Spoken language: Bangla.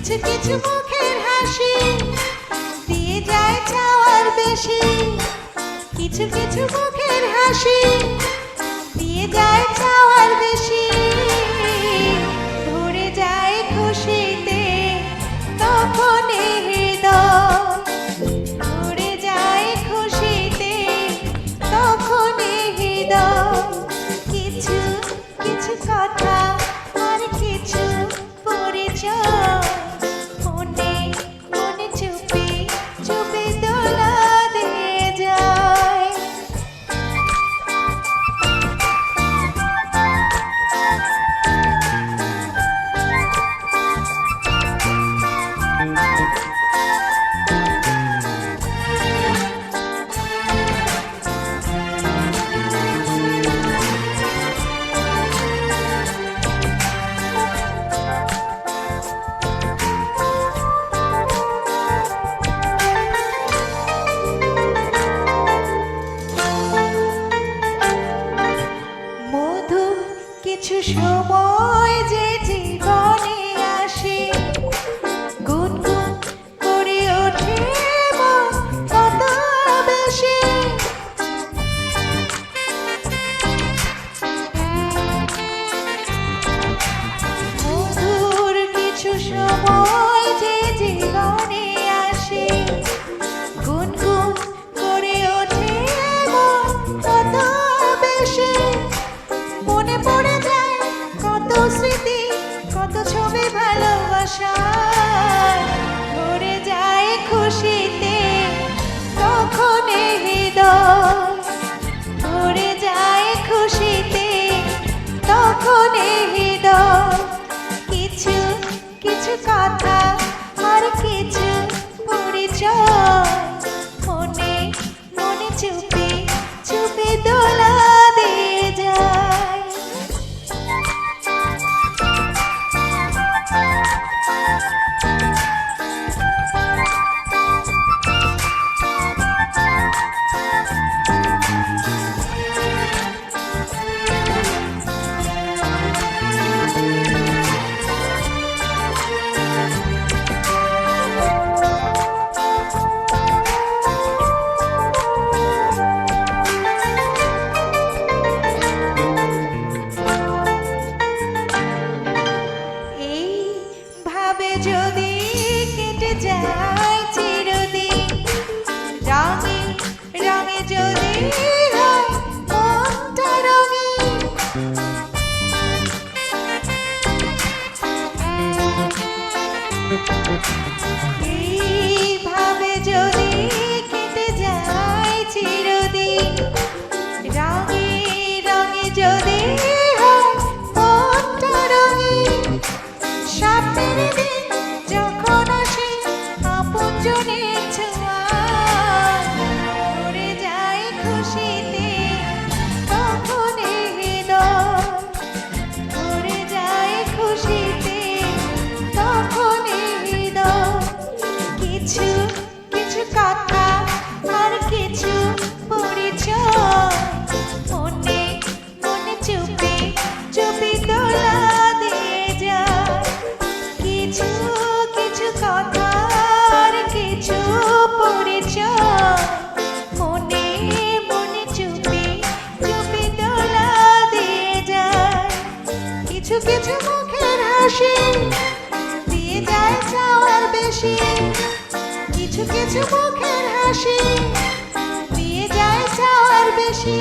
কিছু কিছু মুখের হাসি দিয়ে যায় চাওয়ার বেশি। কিছু কিছু মুখের হাসি দিয়ে যায় চাওয়ার বেশি। ভরে যায় খুশিতে তখন হৃদয়, ভরে যায় খুশিতে তখন হৃদয়। কিছু কিছু কথা আর কিছু পরিচয় মনে মনে চুপি চুপি দোলা দিয়ে যায়। কিছু সময় যে জীবনে আসে গুনগুন করে ওঠে মন কত বেশি। মধুর কিছু সময় যে জীবনে আসে গুনগুন করে ওঠে মন কত বেশি। মনে পড়ে যায় কত স্মৃতি কত ছবি ভালোবাসা, ভরে যায় খুশিতে তখন হৃদয়, ভরে যায় খুশিতে তখন হৃদয়। কিছু কিছু কথা আর কিছু পরিচয় মনে মনে চুপি চুপি দোলা দিয়ে যায়। যদি কেটে যায় চিরদিন রঙে রঙে যদি হয় মনটা রঙিন, এইভাবে যদি কেটে যায় চিরদিন রঙে রঙে যদি হয় মনটা রঙিন। স্বপ্নের দিন যখন আসে আপনজনের ছোঁয়া, ভরে যায় খুশিতে তখন হৃদয়, ভরে যায় খুশিতে তখন হৃদয়। কিছু কিছু কথা আর কিছু পরিচয় মনে মনে চুপি চুপি দোলা দিয়ে যায়। কিছু কিছু কথা আর কিছু পরিচয় মনে মনে চুপি চুপি দোলা দিয়ে যায়। কিছু কিছু মুখের হাসি দিয়ে যায় চাওয়ার বেশি। কিছু কিছু মুখের হাসি দিয়ে যায় চাওয়ার বেশি।